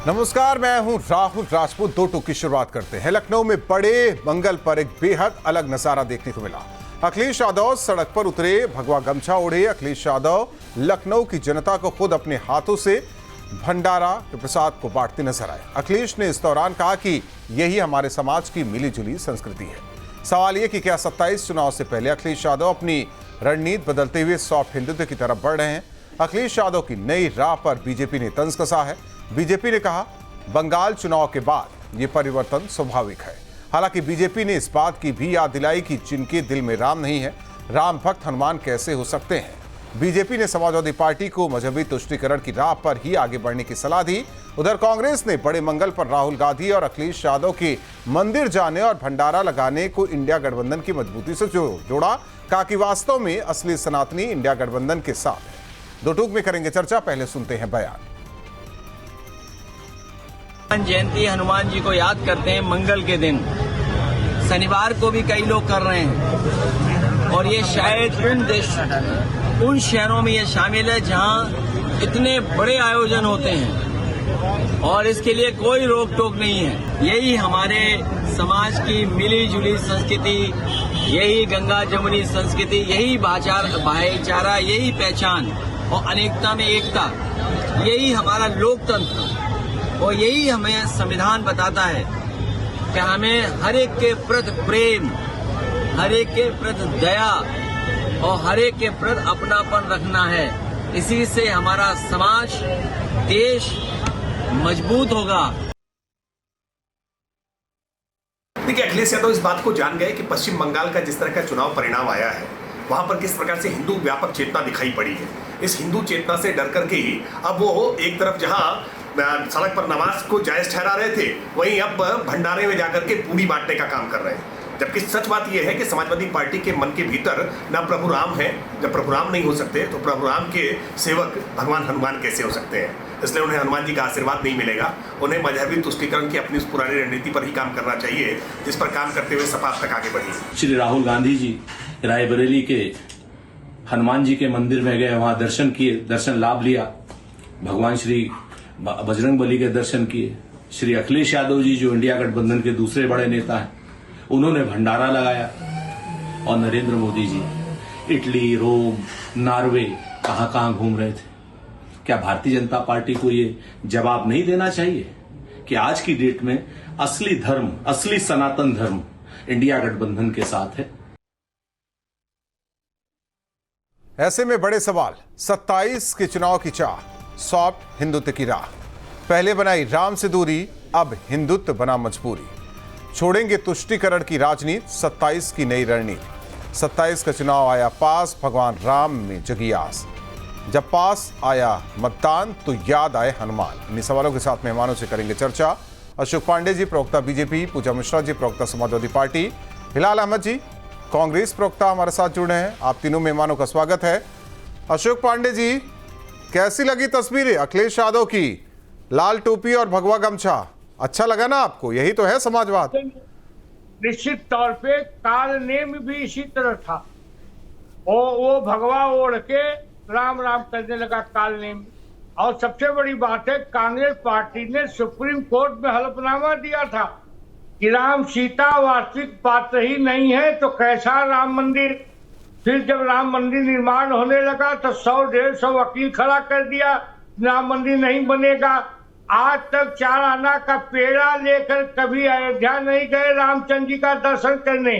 नमस्कार, मैं हूं राहुल राजपूत। दो टूक की शुरुआत करते हैं। लखनऊ में बड़े मंगल पर एक बेहद अलग नजारा देखने को मिला। अखिलेश यादव सड़क पर उतरे, भगवा गमछा ओढ़े। अखिलेश यादव लखनऊ की जनता को खुद अपने हाथों से भंडारा के प्रसाद को बांटते नजर आए। अखिलेश ने इस दौरान कहा कि यही हमारे समाज की मिलीजुली संस्कृति है। सवाल यह कि क्या 27 चुनाव से पहले अखिलेश यादव अपनी रणनीति बदलते हुए सॉफ्ट हिंदुत्व की तरफ बढ़ रहे हैं। अखिलेश यादव की नई राह पर बीजेपी ने तंज कसा है। बीजेपी ने कहा बंगाल चुनाव के बाद ये परिवर्तन स्वाभाविक है। हालांकि बीजेपी ने इस बात की भी याद दिलाई कि जिनके दिल में राम नहीं है, राम भक्त हनुमान कैसे हो सकते हैं। बीजेपी ने समाजवादी पार्टी को मजहबी तुष्टीकरण की राह पर ही आगे बढ़ने की सलाह दी। उधर कांग्रेस ने बड़े मंगल पर राहुल गांधी और अखिलेश यादव के मंदिर जाने और भंडारा लगाने को इंडिया गठबंधन की मजबूती से जोड़ा। कहा कि वास्तव में असली सनातनी इंडिया गठबंधन के साथ है। दो टूक में करेंगे चर्चा, पहले सुनते हैं बयान। जयंती हनुमान जी को याद करते हैं मंगल के दिन। शनिवार को भी कई लोग कर रहे हैं और ये शायद उन शहरों में ये शामिल है जहां इतने बड़े आयोजन होते हैं और इसके लिए कोई रोक टोक नहीं है। यही हमारे समाज की मिली जुली संस्कृति, यही गंगा जमुनी संस्कृति, यही भाईचारा, यही पहचान और अनेकता में एकता, यही हमारा लोकतंत्र और यही हमें संविधान बताता है कि हमें हर एक के प्रति प्रेम, हर एक के प्रति दया और हर एक के प्रति अपनापन रखना है। इसी से हमारा समाज, देश मजबूत होगा। देखिए, अखिलेश यादव इस बात को जान गए कि पश्चिम बंगाल का जिस तरह का चुनाव परिणाम आया है, वहां पर किस प्रकार से हिंदू व्यापक चेतना दिखाई पड़ी है। इस हिंदू चेतना से डर करके ही अब वो एक तरफ जहां सड़क पर नमाज को जायज ठहरा रहे थे, वहीं अब भंडारे में जाकर के पूरी बांटने का काम कर रहे हैं। जबकि सच बात यह है कि समाजवादी पार्टी के मन के भीतर न प्रभु राम है। जब प्रभु राम नहीं हो सकते तो प्रभु राम के सेवक भगवान हनुमान कैसे हो सकते हैं। इसलिए उन्हें हनुमान जी का आशीर्वाद नहीं मिलेगा। उन्हें मजहबी तुष्टीकरण की अपनी उस पुरानी रणनीति पर ही काम करना चाहिए, जिस पर काम करते हुए सपा अब तक आगे बढ़ी। श्री राहुल गांधी जी रायबरेली के हनुमान जी के मंदिर में गए, वहां दर्शन किए, दर्शन लाभ लिया, भगवान श्री बजरंग बली के दर्शन किए। श्री अखिलेश यादव जी जो इंडिया गठबंधन के दूसरे बड़े नेता हैं, उन्होंने भंडारा लगाया। और नरेंद्र मोदी जी इटली, रोम, नॉर्वे कहां घूम रहे थे। क्या भारतीय जनता पार्टी को ये जवाब नहीं देना चाहिए कि आज की डेट में असली धर्म, असली सनातन धर्म इंडिया गठबंधन के साथ है। ऐसे में बड़े सवाल, 27 के चुनाव की चाह, सॉफ्ट हिंदुत्व की राह। पहले बनाई राम से दूरी, अब हिंदुत्व बना मजबूरी। छोड़ेंगे तुष्टीकरण की राजनीति, 27 की नई रणनीति। 27 का चुनाव आया पास, भगवान राम में जगी आस। जब पास आया मतदान तो याद आए हनुमान। इन्हीं सवालों के साथ मेहमानों से करेंगे चर्चा। अशोक पांडे जी, प्रवक्ता बीजेपी, पूजा मिश्रा जी, प्रवक्ता समाजवादी पार्टी, हिलाल अहमद जी, कांग्रेस प्रवक्ता हमारे साथ जुड़े हैं। आप तीनों मेहमानों का स्वागत है। अशोक पांडे जी, कैसी लगी तस्वीरें अखिलेश यादव की? लाल टोपी और भगवा गमछा, अच्छा लगा ना आपको? यही तो है समाजवाद। निश्चित तौर पे काल नेम भी इसी तरह था। वो भगवा ओढ़ के राम राम करने लगा काल नेम। और सबसे बड़ी बात है, कांग्रेस पार्टी ने सुप्रीम कोर्ट में हलफनामा दिया था कि राम सीता वास्तविक पात्र ही नहीं है तो कैसा राम मंदिर। फिर जब राम मंदिर निर्माण होने लगा तो 100-150 वकील खड़ा कर दिया, राम मंदिर नहीं बनेगा। आज तक 4 आना का पेड़ा लेकर कभी अयोध्या नहीं गए रामचंद्र जी का दर्शन करने,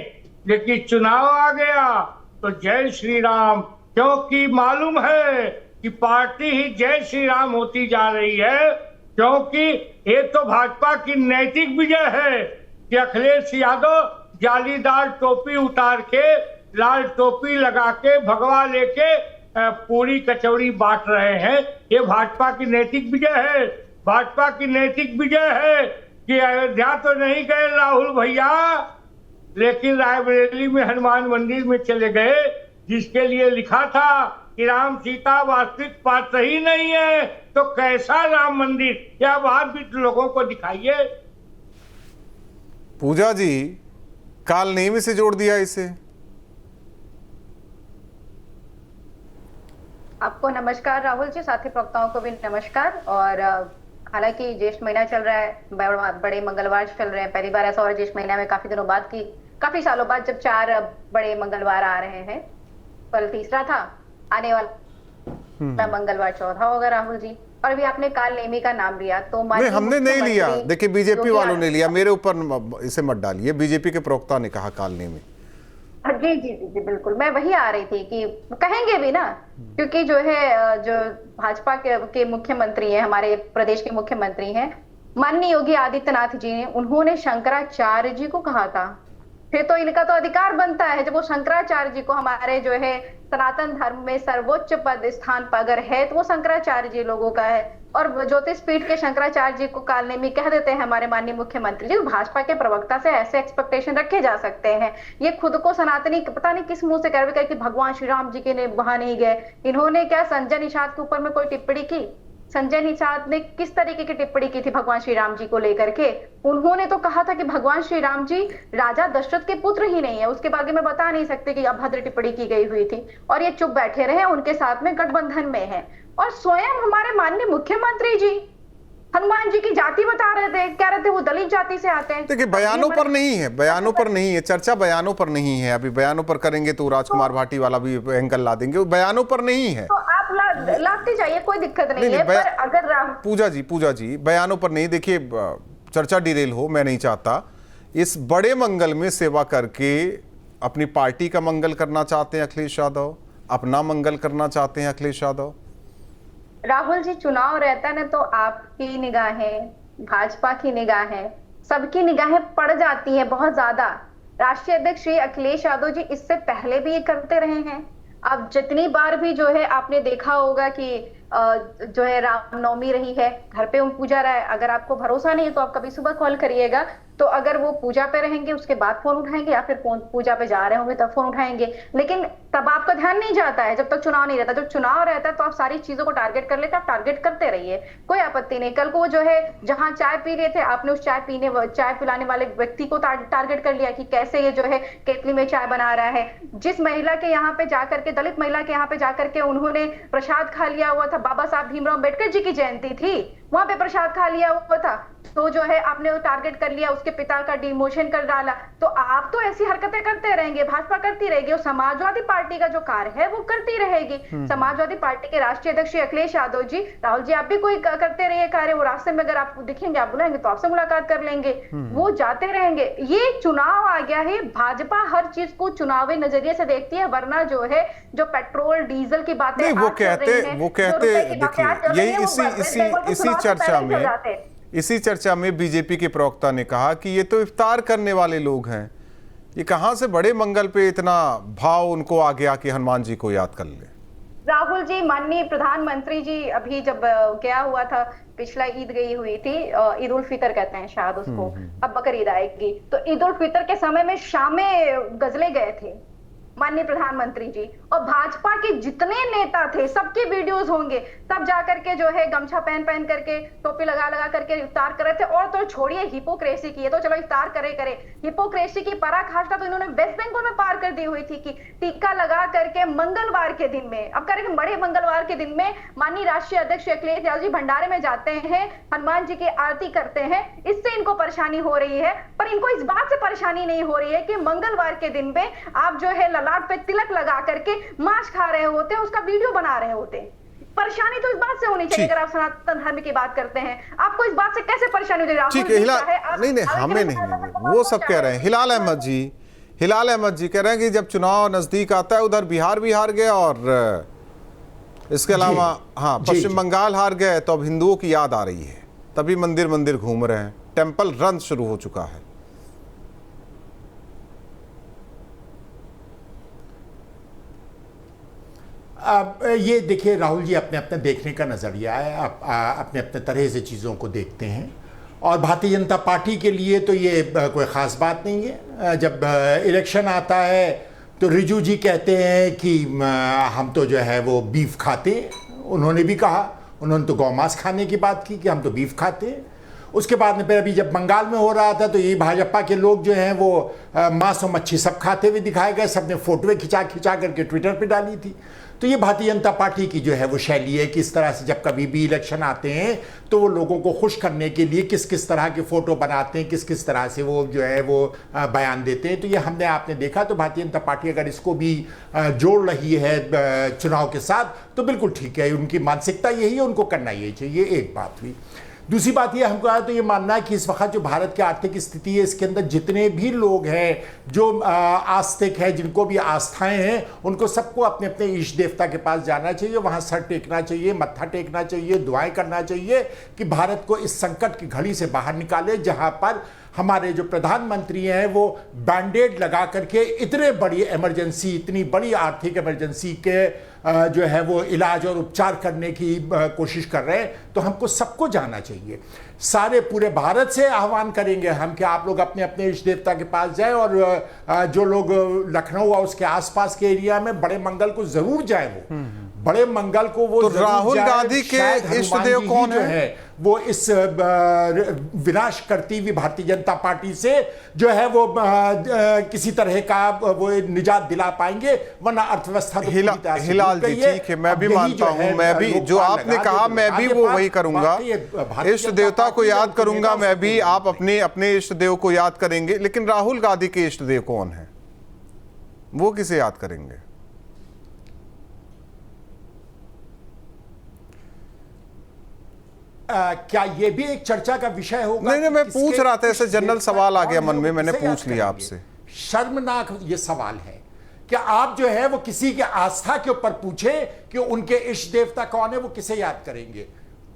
लेकिन चुनाव आ गया तो जय श्री राम। क्योंकि मालूम है कि पार्टी ही जय श्री राम होती जा रही है, क्योंकि ये तो भाजपा की नैतिक विजय है कि अखिलेश यादव जालीदार टोपी उतार के, लाल टोपी लगा के, भगवा लेके पूरी कचौड़ी बांट रहे हैं। ये भाजपा की नैतिक विजय है। भाजपा की नैतिक विजय है कि अयोध्या तो नहीं गए राहुल भैया, लेकिन रायबरेली में हनुमान मंदिर में चले गए, जिसके लिए लिखा था कि राम सीता वास्तविक पात्र ही नहीं है तो कैसा राम मंदिर। यह बात भी लोगों को दिखाइए। पूजा जी, काल नेमी से जोड़ दिया इसे। आपको नमस्कार राहुल जी, साथी प्रवक्ताओं को भी नमस्कार। और हालांकि ज्येष्ठ महीना चल रहा है, बड़े मंगलवार चल रहे हैं, पहली बार ऐसा हो रहा है ज्येष्ठ महीना में काफी दिनों बाद की, काफी सालों बाद जब 4 बड़े मंगलवार आ रहे हैं। कल तीसरा था, आने वाला मंगलवार चौथा होगा राहुल जी। और अभी आपने काल नेमी का नाम लिया, तो नहीं, हमने नहीं लिया, देखिए बीजेपी वालों ने लिया, मेरे ऊपर इसे मत डालिए। बीजेपी के प्रवक्ता ने कहा काल नेमी। जी जी जी बिल्कुल, मैं वही आ रही थी कि कहेंगे भी ना, क्योंकि जो है जो भाजपा के मुख्यमंत्री हैं, हमारे प्रदेश के मुख्यमंत्री हैं माननीय योगी आदित्यनाथ जी ने, उन्होंने शंकराचार्य जी को कहा था। फिर तो इनका तो अधिकार बनता है, जब वो शंकराचार्य जी को, हमारे जो है सनातन धर्म में सर्वोच्च पद स्थान पर अगर है तो वो शंकराचार्य जी लोगों का है। और ज्योतिष पीठ के शंकराचार्य जी को काल नेमी कह देते हैं हमारे माननीय मुख्यमंत्री जी। भाजपा के प्रवक्ता से ऐसे एक्सपेक्टेशन रखे जा सकते हैं? ये खुद को सनातनी पता नहीं किस मुंह से कह रहे कि भगवान श्री राम जी के वहां नहीं गए। इन्होंने क्या संजय निषाद के ऊपर में कोई टिप्पणी की? संजय निषाद ने किस तरीके की टिप्पणी की थी भगवान श्री राम जी को लेकर के? उन्होंने तो कहा था कि भगवान श्री राम जी राजा दशरथ के पुत्र ही नहीं है, उसके बारे में बता नहीं सकते कि अभद्र टिप्पणी की गई हुई थी। और ये चुप बैठे रहे, उनके साथ में गठबंधन में है। और स्वयं हमारे माननीय मुख्यमंत्री जी हनुमान जी की जाति बता रहे थे, कह रहे थे वो दलित जाति से आते हैं। देखिए बयानों पर नहीं है, बयानों पर नहीं है चर्चा, बयानों पर नहीं है। अभी बयानों पर करेंगे तो राजकुमार भाटी वाला भी एंगल ला देंगे, वो बयानों पर नहीं है। तो आप लाते जाइए, कोई दिक्कत नहीं है। पर अगर पूजा जी बयानों पर नहीं। देखिए चर्चा डिरेल हो, मैं नहीं चाहता। इस बड़े मंगल में सेवा करके अपनी पार्टी का मंगल करना चाहते हैं अखिलेश यादव, अपना मंगल करना चाहते हैं अखिलेश यादव। राहुल जी, चुनाव रहता है ना तो आपकी निगाहें, भाजपा की निगाहें, सबकी निगाहें पड़ जाती हैं बहुत ज्यादा। राष्ट्रीय अध्यक्ष श्री अखिलेश यादव जी इससे पहले भी ये करते रहे हैं। अब जितनी बार भी जो है आपने देखा होगा कि जो है रामनवमी रही है, घर पे पूजा रहा है। अगर आपको भरोसा नहीं है तो आप कभी सुबह कॉल करिएगा, तो अगर वो पूजा पे रहेंगे उसके बाद फोन उठाएंगे, या फिर फोन पूजा पे जा रहे होंगे तब फोन उठाएंगे। लेकिन तब आपका ध्यान नहीं जाता है जब तक चुनाव नहीं रहता। जब चुनाव रहता है तो आप सारी चीजों को टारगेट कर लेते हैं, आप टारगेट करते रहिए, कोई आपत्ति नहीं। कल को जो है जहां चाय पी रहे थे, आपने उस चाय पिलाने वाले व्यक्ति को टारगेट कर लिया कि कैसे ये जो है केतली में चाय बना रहा है। जिस महिला के यहाँ पे जाकर के, दलित महिला के यहाँ पे जाकर के उन्होंने प्रसाद खा लिया हुआ था, बाबा साहब भीमराव अम्बेडकर जी की जयंती थी, वहां पे प्रसाद खा लिया हुआ था, तो जो है आपने टारगेट कर लिया, उसके पिता का डिमोशन कर डाला। तो आप तो ऐसी हरकतें करते रहेंगे, भाजपा करती रहेगी, और समाजवादी पार्टी का जो कार्य है वो करती रहेगी। समाजवादी पार्टी के राष्ट्रीय अध्यक्ष श्री अखिलेश यादव जी, राहुल जी आप भी कोई करते रहिए कार्य, वो रास्ते में अगर आपको दिखेंगे, आप बुलाएंगे तो आपसे मुलाकात कर लेंगे, वो जाते रहेंगे। ये चुनाव आ गया है, भाजपा हर चीज को चुनावी नजरिए से देखती है, वरना जो है जो पेट्रोल डीजल की बातें वो कहते देखिए यही इसी चर्चा में बीजेपी के प्रवक्ता ने कहा कि ये तो इफ्तार करने वाले लोग हैं, ये कहां से बड़े मंगल पे इतना भाव उनको आ गया कि हनुमान जी को याद कर ले। राहुल जी, माननीय प्रधानमंत्री जी अभी जब क्या हुआ था, पिछला ईद गई हुई थी, ईद उल फितर कहते हैं शायद उसको, अब बकर ईद आएगी, तो ईद उल फितर के समय में शाम में गजले गए थे माननीय प्रधानमंत्री जी, और भाजपा के जितने नेता थे सबके वीडियोस होंगे, तब जाकर के जो है गमछा पहन करके, टोपी लगा करके इफ्तार कर रहे थे। और तो छोड़िए हिपोक्रेसी की, तो चलो इफ्तार करे, हिपोक्रेसी की पराकाष्ठा तो इन्होंने वेस्ट बंगाल में पार कर दी हुई थी कि टीका लगा करके मंगलवार के दिन में, अब करेंगे बड़े मंगलवार के दिन में माननीय राष्ट्रीय अध्यक्ष अखिलेश यादव जी भंडारे में जाते हैं, हनुमान जी की आरती करते हैं। इससे इनको परेशानी हो रही है, पर इनको इस बात से परेशानी नहीं हो रही है कि मंगलवार के दिन में आप जो है ललाट पे तिलक लगा करके मांस खा रहे होते हैं, उसका वीडियो बना रहे होते हैं। परेशानी तो इस बात से होनी चाहिए। अगर आप सनातन धर्म की बात करते हैं, आपको इस बात से कैसे परेशानी हो रही है? ठीक है, नहीं हमें नहीं, वो सब कह रहे हैं। हिलाल अहमद जी कह रहे हैं कि जब चुनाव नजदीक आता है, उधर बिहार भी हार गया और इसके अलावा हाँ पश्चिम बंगाल हार गए, तो अब हिंदुओं की याद आ रही है, तभी मंदिर घूम रहे हैं, टेम्पल रन शुरू हो चुका है। अब ये देखिए राहुल जी, अपने अपने देखने का नज़रिया है, आप अपने अपने तरह से चीज़ों को देखते हैं, और भारतीय जनता पार्टी के लिए तो ये कोई ख़ास बात नहीं है। जब इलेक्शन आता है तो रिजू जी कहते हैं कि हम तो जो है वो बीफ खाते हैं, उन्होंने भी कहा, उन्होंने तो गौ मांस खाने की बात की कि हम तो बीफ खाते हैं। उसके बाद में फिर अभी जब बंगाल में हो रहा था तो ये भाजपा के लोग जो हैं वो मांस और मच्छी सब खाते हुए दिखाए गए, सबने फोटोएं खिंचा खिंचा करके ट्विटर पे डाली थी। तो ये भारतीय जनता पार्टी की जो है वो शैली है कि इस तरह से जब कभी भी इलेक्शन आते हैं तो वो लोगों को खुश करने के लिए किस किस तरह के फोटो बनाते हैं, किस किस तरह से वो जो है वो बयान देते हैं। तो ये हमने आपने देखा। तो भारतीय जनता पार्टी अगर इसको भी जोड़ रही है चुनाव के साथ तो बिल्कुल ठीक है, उनकी मानसिकता यही है, उनको करना यही चाहिए। एक बात हुई। दूसरी बात ये हमको तो ये मानना है कि इस वक्त जो भारत की आर्थिक स्थिति है इसके अंदर जितने भी लोग हैं जो आस्तिक है, जिनको भी आस्थाएं हैं, उनको सबको अपने अपने ईष्ट देवता के पास जाना चाहिए, वहां सर टेकना चाहिए, मत्था टेकना चाहिए, दुआएं करना चाहिए कि भारत को इस संकट की घड़ी से बाहर निकाले, जहां पर हमारे जो प्रधानमंत्री हैं वो बैंडेड लगा करके इतने बड़ी इमरजेंसी, इतनी बड़ी आर्थिक इमरजेंसी के जो है वो इलाज और उपचार करने की कोशिश कर रहे हैं। तो हमको सबको जाना चाहिए, सारे पूरे भारत से आह्वान करेंगे हम कि आप लोग अपने अपने इष्ट देवता के पास जाएं और जो लोग लखनऊ और उसके आसपास के एरिया में बड़े मंगल को जरूर जाएं, वो बड़े मंगल को वो तो राहुल गांधी के इष्ट देव कौन है? वो इस विनाश करती हुई भारतीय जनता पार्टी से जो है वो किसी तरह का वो निजात दिला पाएंगे, वरना अर्थव्यवस्था तो हिलाल जी ठीक है, मैं भी मानता हूं, मैं भी जो आपने कहा मैं भी वो वही करूंगा, इष्ट देवता को याद करूंगा मैं भी, आप अपने अपने इष्ट देव को याद करेंगे। लेकिन राहुल गांधी के इष्ट देव कौन है, वो किसे याद करेंगे? क्या ये भी एक चर्चा का विषय होगा? नहीं, मैं पूछ रहा था, ऐसे जनरल सवाल आ गया मन में, मैंने पूछ लिया आपसे। शर्मनाक ये सवाल है कि आप जो है वो किसी के आस्था के ऊपर पूछे कि उनके इष्ट देवता कौन है, वो किसे याद करेंगे।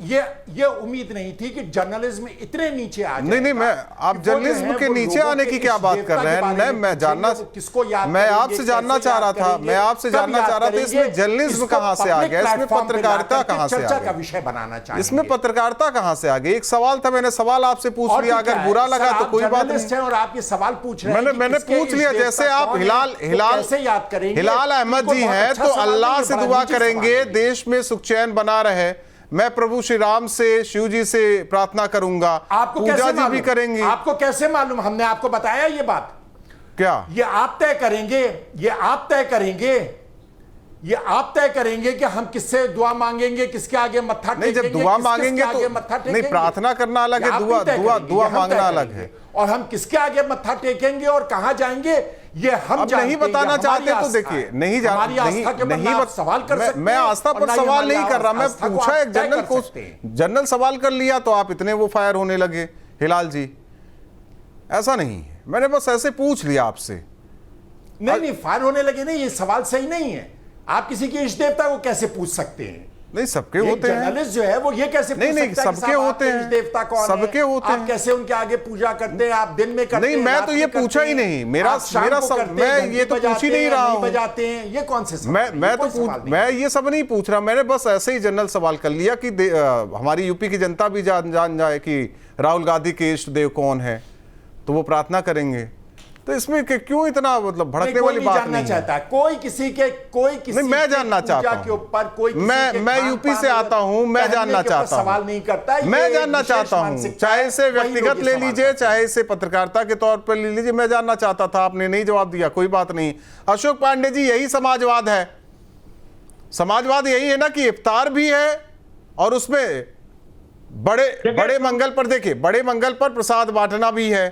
ये उम्मीद नहीं थी कि जर्नलिज्म इतने नीचे आ जाए। नहीं, मैं आप जर्नलिज्म के नीचे आने की क्या बात कर रहे हैं? नहीं, मैं जानना, मैं आपसे जानना चाह रहा था, मैं आपसे जानना चाह रहा था इसमें जर्नलिज्म कहां से आ गया, इसमें पत्रकारिता कहां से आ गया, का विषय बनाना चाहिए, इसमें पत्रकारिता कहां से आ गई? एक सवाल था, मैंने सवाल आपसे पूछ लिया, अगर बुरा लगा तो कोई बात नहीं। और आप ये सवाल पूछ रहे हैं, मैंने पूछ लिया। जैसे आप हिलाल अहमद जी हैं तो अल्लाह से दुआ करेंगे देश में सुख चैन बना रहे, मैं प्रभु श्री राम से, शिव जी से प्रार्थना करूंगा, आपको पूजा जी भी करेंगे। आपको कैसे मालूम? हमने आपको बताया ये बात? क्या ये आप तय करेंगे, ये आप तय करेंगे, ये आप तय करेंगे कि हम किससे दुआ मांगेंगे, किसके आगे मत्था टेकेंगे? नहीं, जब दुआ मांगेंगे तो नहीं, प्रार्थना करना अलग है, दुआ मांगना अलग है। और हम किसके आगे मत्था टेकेंगे और कहां जाएंगे ये हम नहीं बताना चाहते तो देखिए, नहीं सवाल कर सकते हैं। मैं आस्था पर सवाल नहीं कर रहा, मैं पूछा एक जनरल सवाल कर लिया तो आप इतने वो फायर होने लगे। हिलाल जी ऐसा नहीं है, मैंने बस ऐसे पूछ लिया आपसे। नहीं, फायर होने लगे नहीं, ये सवाल सही नहीं है। आप किसी के इष्ट देवता को कैसे पूछ सकते हैं? नहीं, सबके होते हैं। जर्नलिस्ट जो है वो ये कैसे पूछ सकता है? सबके होते हैं, देवता कौन है? सबके होते हैं। आप कैसे उनके आगे पूजा करते हैं? आप दिन में करते हैं? नहीं, मैं तो ये पूछा ही नहीं, मेरा मैं ये तो पूछ ही नहीं रहा हूं। बजाते हैं, ये कौन से सवाल? मैं ये सब नहीं पूछ रहा, मैंने बस ऐसे ही जनरल सवाल कर लिया कि हमारी यूपी की जनता भी जान जाए कि राहुल गांधी के इष्ट देव कौन है, तो वो प्रार्थना करेंगे। तो इसमें क्यों इतना मतलब भड़कने वाली बात नहीं चाहता है? कोई किसी नहीं, मैं जानना चाहता हूं, के ऊपर कोई मैं यूपी से आता हूं, मैं जानना चाहता हूं, सवाल नहीं करता, मैं जानना चाहता हूं, चाहे इसे व्यक्तिगत ले लीजिए, चाहे इसे पत्रकारिता के तौर पर ले लीजिए, मैं जानना चाहता था, आपने नहीं जवाब दिया, कोई बात नहीं। अशोक पांडे जी, यही समाजवाद है? समाजवाद यही है ना कि इफ्तार भी है और उसमें बड़े मंगल पर, देखिए, बड़े मंगल पर प्रसाद बांटना भी है,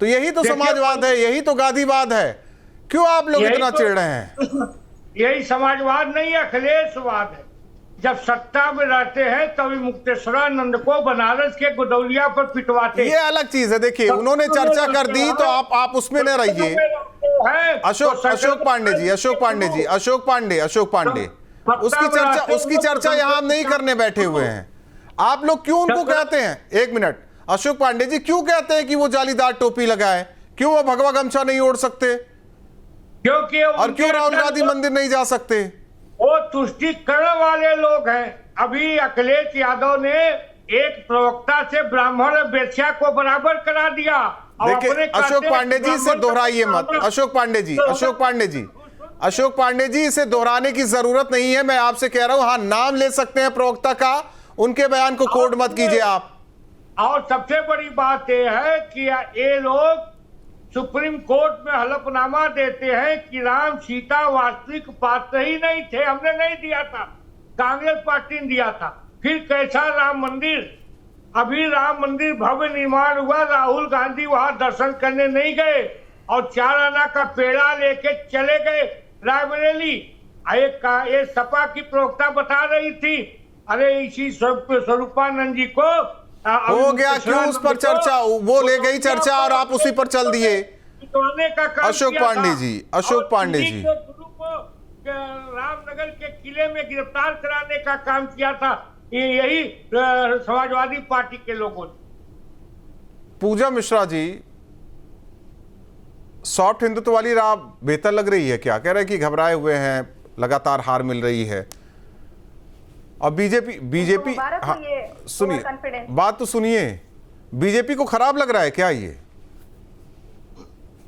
तो यही तो समाजवाद है, यही तो गांधीवाद है। क्यों आप लोग इतना चिढ़ रहे हैं? यही समाजवाद नहीं, अखिलेशवाद है। जब सत्ता में रहते हैं तभी मुक्तेश्वरानंद को बनारस के गुदौलिया पर पिटवाते। ये अलग चीज है। देखिए, उन्होंने चर्चा कर दी तो आप उसमें न रहिए। अशोक पांडे, उसकी चर्चा यहां हम नहीं करने बैठे हुए हैं। आप लोग क्यों उनको कहते हैं, एक मिनट, अशोक पांडे जी क्यों कहते हैं कि वो जालीदार टोपी लगाए? क्यों वो भगवा गमछा नहीं ओढ़ सकते? क्योंकि और क्यों राहुल गांधी मंदिर नहीं जा सकते? वो तुष्टिकरण वाले लोग हैं। अभी अखिलेश यादव ने एक प्रवक्ता से ब्राह्मण वेश्या को बराबर करा दिया। देखिए, अशोक पांडे जी से दोहराइए मत। अशोक पांडे जी इसे दोहराने की जरूरत नहीं है। मैं आपसे कह रहा हूं, हाँ, नाम ले सकते हैं प्रवक्ता का, उनके बयान को कोट मत कीजिए आप। और सबसे बड़ी बात यह है कि ये लोग सुप्रीम कोर्ट में हलफनामा देते हैं कि राम सीता वास्तविक पात्र ही नहीं थे, हमने नहीं दिया था, कांग्रेस पार्टी ने दिया था। फिर कैसा राम मंदिर? अभी राम मंदिर भव्य निर्माण हुआ, राहुल गांधी वहां दर्शन करने नहीं गए और 4 आना का पेड़ा लेके चले गए रायबरेली। ये सपा की प्रवक्ता बता रही थी, अरे इसी स्वरूपानंद जी को हो गया, क्यों उस पर चर्चा? वो ले गई चर्चा और आप उसी पर चल दिए। अशोक पांडे जी, अशोक पांडे जी, गुरु को रामनगर के किले में गिरफ्तार कराने का काम किया था यही समाजवादी पार्टी के लोगों ने। पूजा मिश्रा जी, सॉफ्ट हिंदुत्व वाली राह बेहतर लग रही है क्या? कह रहे हैं कि घबराए हुए हैं, लगातार हार मिल रही है। और बीजेपी हाँ, सुनिए, बात तो सुनिए, बीजेपी को खराब लग रहा है क्या ये?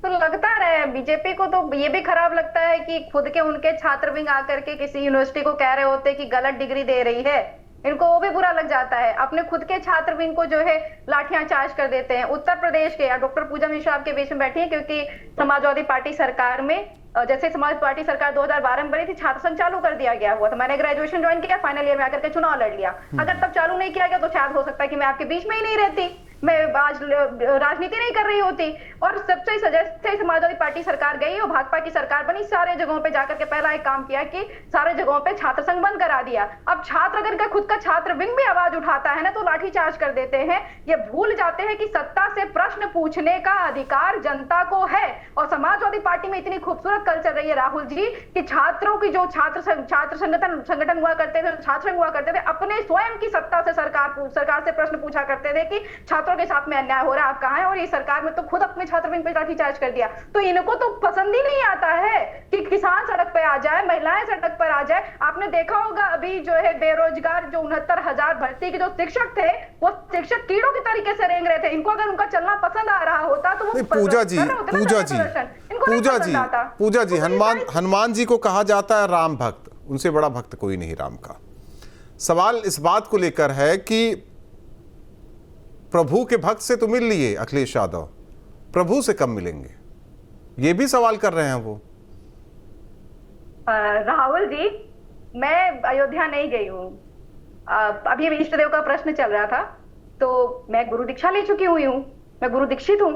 तो लगता है बीजेपी को तो ये भी खराब लगता है कि खुद के उनके छात्र विंग आकर के किसी यूनिवर्सिटी को कह रहे होते कि गलत डिग्री दे रही है, इनको वो भी बुरा लग जाता है। अपने खुद के छात्र विंग को जो है लाठियां चार्ज कर देते हैं। उत्तर प्रदेश के डॉक्टर पूजा मिश्रा आपके बीच में बैठी है, क्योंकि समाजवादी पार्टी सरकार में जैसे समाज पार्टी सरकार 2012 में बनी थी, छात्र संघ चालू कर दिया गया हुआ। तो मैंने ग्रेजुएशन ज्वाइन किया, फाइनल ईयर में आकर के चुनाव लड़ लिया। अगर तब चालू नहीं किया गया तो शायद हो सकता है कि मैं आपके बीच में ही नहीं रहती, मैं आज राजनीति नहीं कर रही होती। और सबसे जैसे समाजवादी पार्टी सरकार गई और भाजपा की सरकार बनी, सारे जगहों पे जाकर के पहला एक काम किया कि सारे जगहों पे छात्र संघ बंद करा दिया। अब छात्र अगर खुद का छात्र विंग भी आवाज उठाता है ना तो लाठी चार्ज कर देते हैं। ये भूल जाते हैं कि सत्ता से प्रश्न पूछने का अधिकार जनता को है। और समाजवादी पार्टी में इतनी खूबसूरत कल्चर रही है राहुल जी कि छात्रों की जो छात्र संगठन हुआ करते थे, छात्र हुआ करते थे, अपने स्वयं की सत्ता से सरकार से प्रश्न पूछा करते थे कि छात्रों के साथ में अन्याय हो रहा है, आप कहां हैं? और ये सरकार में तो खुद अपने छात्र विंग पे लाठीचार्ज कर दिया। तो इनको तो पसंद ही नहीं आता है कि किसान सड़क पे आ जाए, महिलाएं सड़क पर आ जाए। आपने देखा होगा अभी जो है बेरोजगार जो 69,000 भर्ती के जो शिक्षक थे, वो शिक्षक कीड़ों के तरीके से रेंग रहे थे। इनको अगर उनका चलना पसंद आ रहा होता तो वो पूजा जी, हनुमान जी को कहा जाता है राम भक्त, उनसे बड़ा भक्त कोई नहीं राम का। सवाल इस बात को लेकर है कि प्रभु के भक्त से तो मिल लिए अखिलेश यादव, प्रभु से कब मिलेंगे, ये भी सवाल कर रहे हैं वो। राहुल जी, मैं अयोध्या नहीं गई हूँ। अभी इष्ट देव का प्रश्न चल रहा था, तो मैं गुरु दीक्षा ले चुकी हुई हूँ, मैं गुरु दीक्षित हूँ।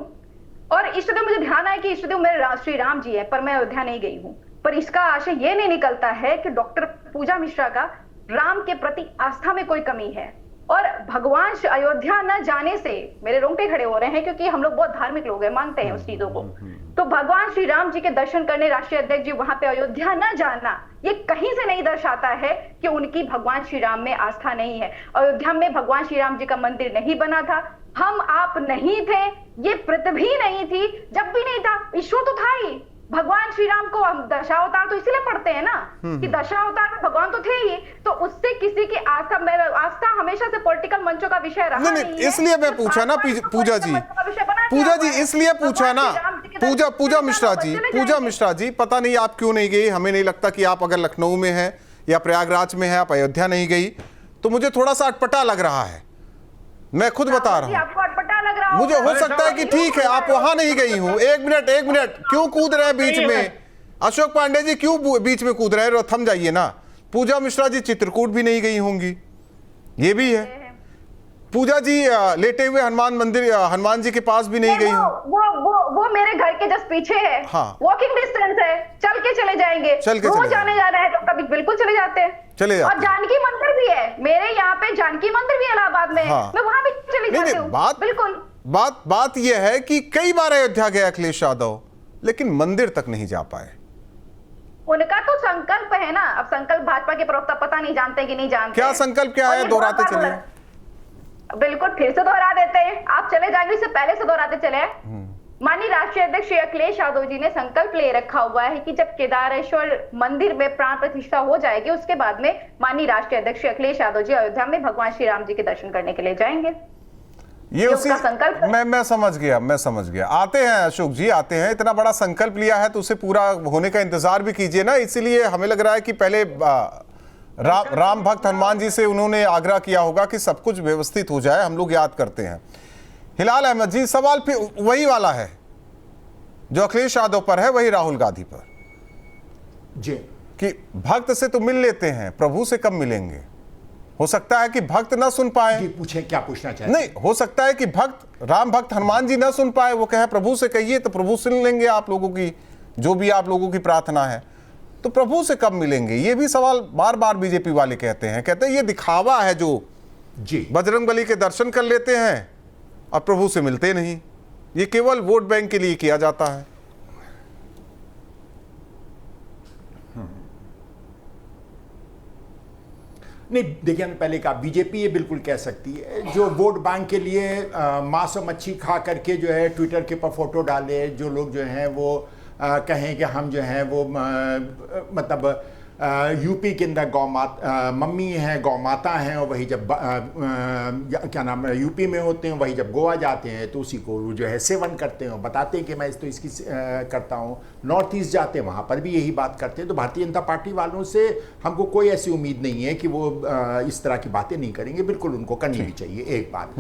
और इष्ट देव, मुझे ध्यान है कि इष्ट देव मेरे श्री राम जी है, पर मैं अयोध्या नहीं गई हूँ। पर इसका आशय ये नहीं निकलता है कि डॉक्टर पूजा मिश्रा का राम के प्रति आस्था में कोई कमी है। और भगवान अयोध्या न जाने से मेरे रोंगटे खड़े हो रहे हैं, क्योंकि हम लोग बहुत धार्मिक लोग हैं, मानते हैं उस चीजों को। तो भगवान श्री राम जी के दर्शन करने राष्ट्रीय अध्यक्ष जी वहां पे अयोध्या न जाना, ये कहीं से नहीं दर्शाता है कि उनकी भगवान श्री राम में आस्था नहीं है। अयोध्या में भगवान श्री राम जी का मंदिर नहीं बना था, हम आप नहीं थे, ये पृथ्वी नहीं थी, जब भी नहीं था, ईश्वर तो था ही। भगवान श्री राम को हम दशावतार तो इसीलिए पढ़ते हैं ना कि दशावतार में भगवान तो थे ही। तो उससे किसी की आस्था हमेशा से पॉलिटिकल मंचों का विषय रहा नहीं है। इसलिए मैं पूछा ना पूजा जी, इसलिए पूछा ना पूजा मिश्रा जी, पता नहीं आप क्यों नहीं गई। हमें नहीं लगता कि आप अगर लखनऊ में हैं या प्रयागराज में हैं, आप अयोध्या नहीं गई, तो मुझे थोड़ा सा अटपटा लग रहा है। मैं खुद बता रहा हूं, आपको अटपटा लग रहा मुझे हो सकता है कि ठीक है आप वहां नहीं गई हूं। एक मिनट, क्यों कूद रहे हैं बीच में? अशोक पांडे जी क्यों बीच में कूद रहे हैं? थम जाइए ना। पूजा मिश्रा जी चित्रकूट भी नहीं गई होंगी, ये भी है। पूजा जी लेटे हुए हनुमान जी के पास भी नहीं गई हूं। वो मेरे घर के जस्ट पीछे है, हाँ, वॉकिंग डिस्टेंस है, चल के चले जाएंगे। रोज आने जा रहे हैं तो कभी बिल्कुल चले जाते हैं। और जानकी मंदिर भी है मेरे यहाँ पे, जानकी मंदिर भी इलाहाबाद में है, मैं वहां भी चली जाती हूँ। बिल्कुल बात यह है कि कई बार अयोध्या गए अखिलेश यादव, लेकिन मंदिर तक नहीं जा पाए। उनका तो संकल्प है ना। अब संकल्प भाजपा के प्रवक्ता पता नहीं जानते कि नहीं जानते। क्या संकल्प क्या है? दोहराते चले। बिल्कुल, फिर से दोहरा देते हैं, आप चले जाएंगे, इससे पहले से दोहराते चले। माननीय राष्ट्रीय अध्यक्ष श्री अखिलेश यादव जी ने संकल्प ले रखा हुआ है कि जब केदारेश्वर मंदिर में प्राण प्रतिष्ठा हो जाएगी, उसके बाद में माननीय राष्ट्रीय अध्यक्ष श्री अखिलेश यादव जी अयोध्या में भगवान श्री राम जी के दर्शन करने के लिए जाएंगे। ये उसी संकल्प मैं समझ गया। आते हैं अशोक जी, आते हैं। इतना बड़ा संकल्प लिया है तो उसे पूरा होने का इंतजार भी कीजिए ना। इसीलिए हमें लग रहा है कि पहले राम भक्त हनुमान जी से उन्होंने आग्रह किया होगा कि सब कुछ व्यवस्थित हो जाए, हम लोग याद करते हैं। हिलाल अहमद जी, सवाल फिर वही वाला है जो अखिलेश यादव पर है, वही राहुल गांधी पर जी, कि भक्त से तो मिल लेते हैं, प्रभु से कब मिलेंगे? हो सकता है कि भक्त ना सुन पाए। जी पूछें, क्या पूछना चाहते हैं? नहीं, हो सकता है कि राम भक्त हनुमान जी ना सुन पाए, वो कहे प्रभु से कहिए तो प्रभु सुन लेंगे आप लोगों की जो भी आप लोगों की प्रार्थना है। तो प्रभु से कब मिलेंगे, ये भी सवाल बार बार बीजेपी वाले कहते हैं ये दिखावा है जो जी, बजरंगबली के दर्शन कर लेते हैं और प्रभु से मिलते नहीं, ये केवल वोट बैंक के लिए किया जाता है। नहीं देखिए, पहले कहा बीजेपी ये बिल्कुल कह सकती है, जो वोट बैंक के लिए मांस और मच्छी खा करके जो है ट्विटर के ऊपर फोटो डाले, जो लोग जो हैं वो कहें कि हम जो हैं वो मतलब यूपी के अंदर मम्मी हैं, गौ माता हैं, और वही जब क्या नाम है यूपी में होते हैं, वही जब गोवा जाते हैं तो उसी को जो है सेवन करते हैं, बताते हैं कि मैं तो इसकी करता हूँ। नॉर्थ ईस्ट जाते हैं, वहाँ पर भी यही बात करते हैं। तो भारतीय जनता पार्टी वालों से हमको कोई ऐसी उम्मीद नहीं है कि वो इस तरह की बातें नहीं करेंगे, बिल्कुल उनको करनी भी चाहिए, एक बात।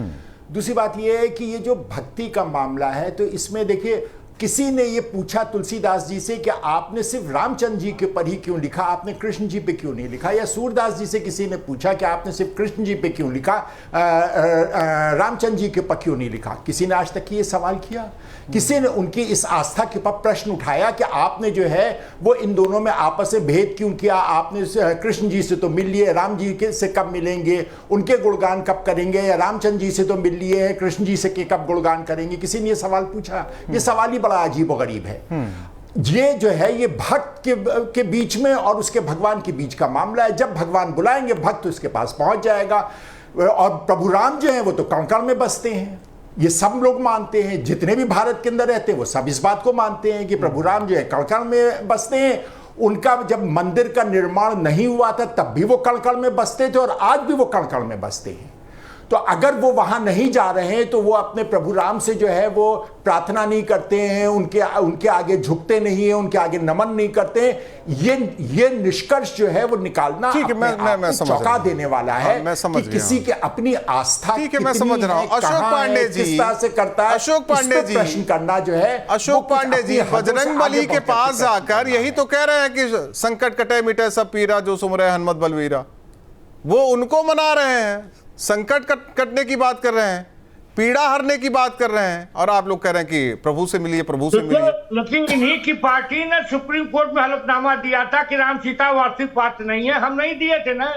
दूसरी बात ये है कि ये जो भक्ति का मामला है, तो इसमें देखिए किसी ने ये पूछा तुलसीदास जी से कि आपने सिर्फ रामचंद्र जी के पर ही क्यों लिखा, आपने कृष्ण जी पे क्यों नहीं लिखा? या सूरदास जी से किसी ने पूछा कि आपने सिर्फ कृष्ण जी पे क्यों लिखा, रामचंद्र जी के पर क्यों नहीं लिखा? किसी ने आज तक ये सवाल किया? किसी ने उनकी इस आस्था के पर प्रश्न उठाया कि आपने जो है वो इन दोनों में आपस में भेद क्यों किया? आपने कृष्ण जी से तो मिल लिए, राम जी के से कब मिलेंगे, उनके गुणगान कब करेंगे? या रामचंद्र जी से तो मिल लिए, कृष्ण जी से कब गुणगान करेंगे? किसी ने ये सवाल पूछा? ये सवाल ही बड़ा अजीब और गरीब है। ये जो है ये भक्त के बीच में और उसके भगवान के बीच का मामला है। जब भगवान बुलाएंगे भक्त उसके पास पहुंच जाएगा। और प्रभु राम जो है वो तो कंकड़ में बसते हैं, ये सब लोग मानते हैं, जितने भी भारत के अंदर रहते हैं वो सब इस बात को मानते हैं कि प्रभु राम जो है कंकड़ में बसते हैं। उनका जब मंदिर का निर्माण नहीं हुआ था तब भी वो कंकड़ में बसते थे और आज भी वो कंकड़ में बसते हैं। तो अगर वो वहां नहीं जा रहे हैं तो वो अपने प्रभु राम से जो है वो प्रार्थना नहीं करते हैं, उनके आगे झुकते नहीं है, उनके आगे नमन नहीं करते हैं। ये निष्कर्ष जो है वो निकालना मैं चौंका देने वाला है कि किसी के अपनी आस्था मैं समझ रहा हूं। अशोक पांडे जी किस तरह से करता है, अशोक पांडे जी प्रश्न करना जो है, अशोक पांडे जी बजरंगबली के पास जाकर यही तो कह रहे हैं कि संकट कटे मिटे सब पीरा, जो सुमरे हनुमत बलवीरा। वो उनको मना रहे हैं, संकट कटने की बात कर रहे हैं, पीड़ा हरने की बात कर रहे हैं, और आप लोग कह रहे हैं कि प्रभु से मिलिए, प्रभु से मिलिए। लेकिन इन्हीं की पार्टी ने सुप्रीम कोर्ट में हलफनामा दिया था कि राम सीता वार्षिक पात्र नहीं है, हम नहीं दिए थे ना।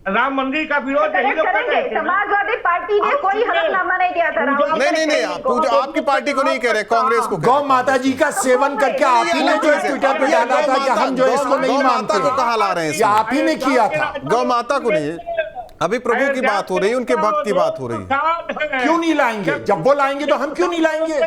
राम मंदिर का विरोध यही लोग कर रहे थे। समाजवादी पार्टी ने कोई हलफनामा नहीं दिया था। नहीं, आपकी पार्टी को नहीं कह रहे, कांग्रेस को। गौ माता जी का सेवन करके आप ही ने जो ट्विटर पे डाला था कि हम जो इसको नहीं मानते, को कहाँ ला रहे हैं? आप ही ने किया था। गौ माता को नहीं, अभी प्रभु की बात हो रही है, उनके भक्त की बात हो रही है। क्यों नहीं लाएंगे? जब वो लाएंगे तो हम क्यों नहीं लाएंगे?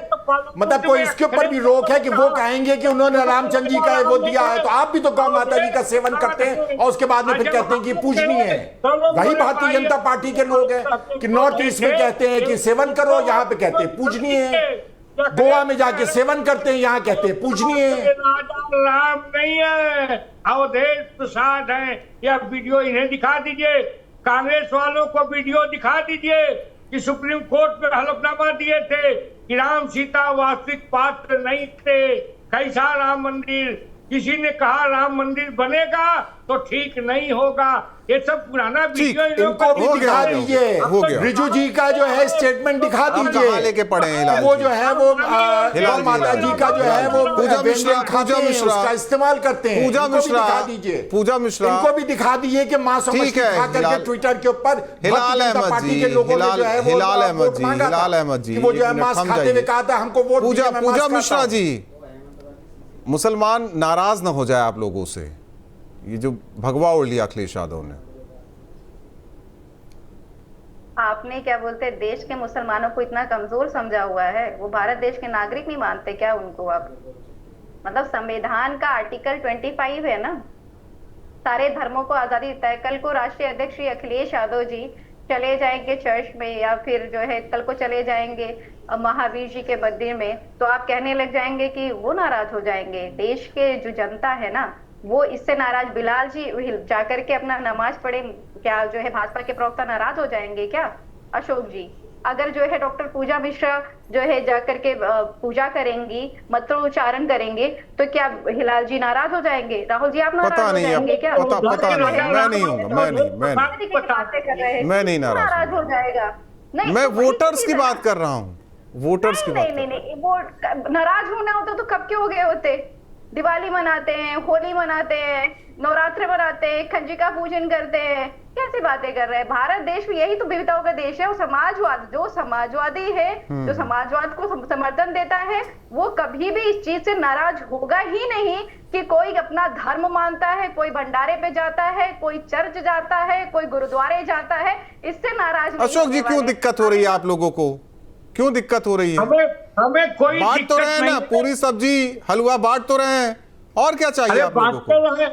मतलब कोई इसके ऊपर भी रोक है कि वो कहेंगे कि उन्होंने रामचंद्र जी का वो दिया है, तो आप भी तो गौ माता जी का सेवन करते हैं और उसके बाद में फिर कहते हैं कि पूजनीय है। वही भारतीय जनता पार्टी के लोग हैं कि नॉर्थ ईस्ट में कहते हैं कि सेवन करो, यहाँ पे कहते हैं पूजनीय है। गोवा में जाके सेवन करते हैं, यहाँ कहते हैं पूजनीय है। राम नहीं है, अवधेश प्रसाद है। यह वीडियो इन्हें दिखा दीजिए, कांग्रेस वालों को वीडियो दिखा दीजिए कि सुप्रीम कोर्ट में हलफनामा दिए थे कि राम सीता वास्तविक पात्र नहीं थे। कैसा राम मंदिर? किसी ने कहा राम मंदिर बनेगा तो ठीक नहीं होगा। ये सब पुराना वीडियो इनको भी दिखा दीजिए। रिजू जी का जो है स्टेटमेंट दिखा दीजिए, लेके पड़े हैं वो जो है वो माता जी का जो है वो पूजा मिश्रा उसका इस्तेमाल करते हैं। पूजा मिश्रा दिखा दीजिए, पूजा मिश्रा इनको भी दिखा दीजिए कि मांस और मछली खा करके ट्विटर के ऊपर हिलाल अहमद जी, हिलाल अहमद जी वो जो है मांस खाते हुए कहा था हमको वोट। पूजा मिश्रा जी, मुसलमान नाराज ना हो जाए आप लोगों से, ये जो भगवा उड़ लिया अखिलेश यादव ने। आपने क्या बोलते हैं, देश के मुसलमानों को इतना कमजोर समझा हुआ है? वो भारत देश के नागरिक नहीं मानते क्या उनको? आप मतलब संविधान का आर्टिकल 25 है ना, सारे धर्मों को आजादी देता है। कल को राष्ट्रीय अध्यक्ष श्री अखिलेश यादव जी चले जाएंगे चर्च में, या फिर जो है कल को चले जाएंगे महावीर जी के मंदिर में, तो आप कहने लग जाएंगे कि वो नाराज हो जाएंगे। देश के जो जनता है ना, वो इससे नाराज बिलाल जी जाकर के अपना नमाज पढ़े, क्या जो है भाजपा के प्रवक्ता नाराज हो जाएंगे क्या? अशोक जी, अगर जो है डॉक्टर पूजा मिश्रा जो है जाकर के पूजा करेंगी, मंत्रोच्चारण करेंगे, तो क्या हिलाल जी नाराज हो जाएंगे? राहुल जी आप नाराज पता हो नहीं, जाएंगे क्या? पता नहीं, मैं नहीं हूँ, मैं नहीं नाराज हो जाएगा। नहीं, मैं तो वही वोटर्स की चीज़ है बात ना। कर रहा हूँ, वोटर्स की बात नहीं, वो नाराज होना होता तो कब के हो गए होते? दिवाली मनाते हैं, होली मनाते हैं, नवरात्र मनाते हैं, खंजिका पूजन करते हैं, कैसी बातें कर रहे हैं? भारत देश में यही तो विविधताओं का देश है। वो समाजवाद, जो समाजवादी है, जो समाजवाद को समर्थन देता है, वो कभी भी इस चीज से नाराज होगा ही नहीं कि कोई अपना धर्म मानता है, कोई भंडारे पे जाता है, कोई चर्च जाता है, कोई गुरुद्वारे जाता है, इससे नाराज नहीं अशोक जी होने क्यों वाले। दिक्कत हो रही है आप लोगों को? क्यों दिक्कत हो रही है? हमें कोई बांट तो दिक्कत रहे हैं ना, नहीं। पूरी सब्जी हलवा बांट तो रहे हैं, और क्या चाहिए अरे आप लोगों बात को? तो रहे,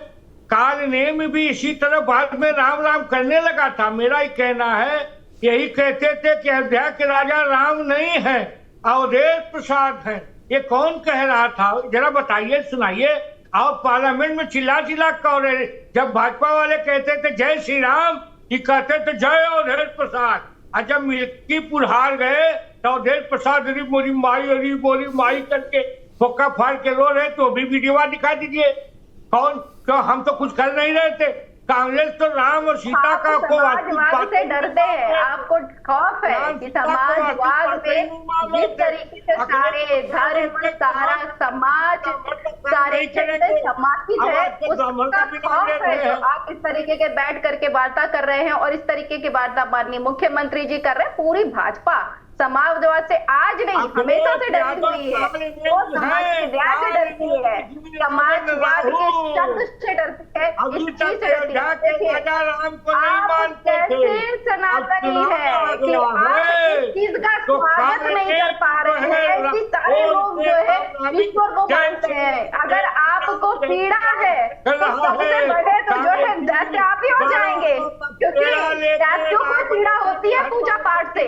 काल नेम भी इसी तरह बाद में राम राम करने लगा था। मेरा ही कहना है, यही कहते थे कि अयोध्या के राजा राम नहीं है, अवधेश प्रसाद हैं। ये कौन कह रहा था? जरा बताइए, सुनाइए। आप पार्लियामेंट में चिल्ला चिल्ला कह रहे, जब भाजपा वाले कहते थे जय श्री राम, ये कहते थे जय अवधेश प्रसाद। और जब मिल्कीपुर हार गए तो अवधेश प्रसाद अरी बोली माई करके फोका फाड़ के रो रहे, तो भी वीडियो दिखा दीजिए। कौन? क्यों? हम तो कुछ कर नहीं रहे थे। कांग्रेस तो राम और सीता का आप समाजवाद से डरते हैं, आपको खौफ है कि समाजवाद में जिस तरीके से सारे धर्म, सारा समाज, सारे क्षेत्र समाहित है, उसका खौफ है। जो आप इस तरीके के बैठ करके वार्ता कर रहे हैं और इस तरीके की वार्ता माननीय मुख्यमंत्री जी कर रहे हैं, पूरी भाजपा समाजवाद से आज नहीं हमेशा से डरी हुई है। वो समाजवाद से डरती है, समाजवाद के शब्द से डरती है, इस चीज से डरती है। देखिए, आप कैसे सनातनी है कि आप इस चीज का स्वागत नहीं कर पा रहे हैं कि सारे लोग जो है ईश्वर को मानते हैं। अगर आपको पीड़ा है तो सबसे बड़े तो जो है दैत्य आप ही हो जाएंगे, क्योंकि दैत्यों को पीड़ा होती है पूजा पाठ से।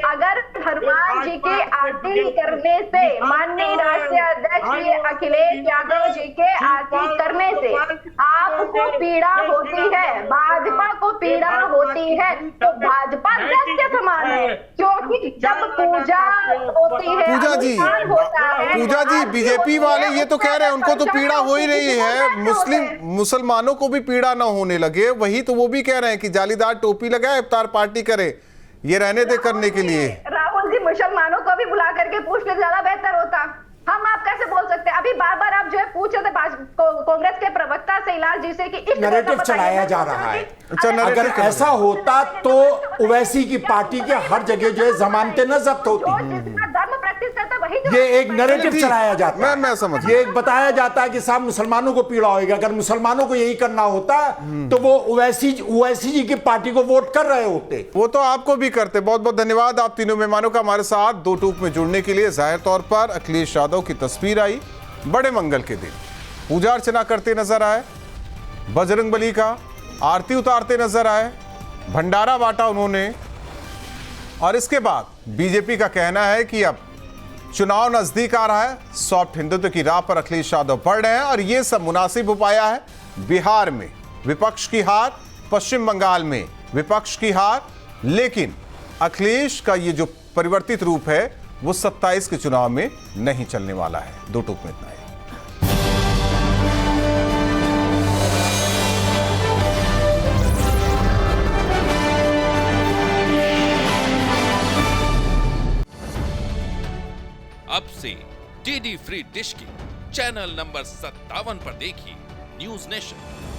अगर हनुमान जी की आरती करने से, माननीय राष्ट्रीय अध्यक्ष श्री अखिलेश यादव जी के आरती करने से आपको पीड़ा होती है, भाजपा को पीड़ा होती है, तो भाजपा दैत्य समान है। क्योंकि जब पूजा होती है, पूजा जी, अनुष्ठान होता है, पूजा जी, बीजेपी वाले ये तो कह रहे हैं उनको तो पीड़ा हो ही रही है, मुसलमानों को भी पीड़ा ना होने लगे। वही तो वो भी कह रहे हैं कि जालीदार टोपी लगाए, इफ्तार पार्टी करे, ये रहने दे करने के लिए। राहुल जी, मुसलमानों को भी बुला करके पूछने ज्यादा बेहतर होता। हम आप कैसे बोल सकते हैं? अभी बार बार आप जो है पूछ रहे थे कांग्रेस के प्रवक्ता से हिलाल जी से कि इस नैरेटिव चलाया जा रहा है। अच्छा, अगर ऐसा होता तो ओवैसी की पार्टी के हर जगह जो है जमानतें न जब्त होती। धर्म प्रैक्टिस करता वही ये एक नैरेटिव चलाया जाता है, मैं समझ, ये एक बताया जाता है कि साहब मुसलमानों को पीड़ा होगी। अगर मुसलमानों को यही करना होता तो वो ओवैसी जी की पार्टी को वोट कर रहे होते। वो तो आपको भी करते। बहुत बहुत धन्यवाद आप तीनों मेहमानों का हमारे साथ दो टूक में जुड़ने के लिए। जाहिर तौर पर अखिलेश यादव की तस्वीर आई, बड़े मंगल के दिन पूजा अर्चना करते नजर आए, बजरंगबली का आरती उतारते नजर आए, भंडारा बांटा उन्होंने। और इसके बाद बीजेपी का कहना है कि अब चुनाव नजदीक आ रहा है, सॉफ्ट हिंदुत्व की राह पर अखिलेश यादव बढ़ रहे हैं और यह सब मुनासिब हो पाया है। बिहार में विपक्ष की हार, पश्चिम बंगाल में विपक्ष की हार, लेकिन अखिलेश का ये जो परिवर्तित रूप है वो 27 के चुनाव में नहीं चलने वाला है। दो टूक में इतना ही। अब से डीडी फ्री डिश की चैनल नंबर 57 पर देखिए न्यूज नेशन।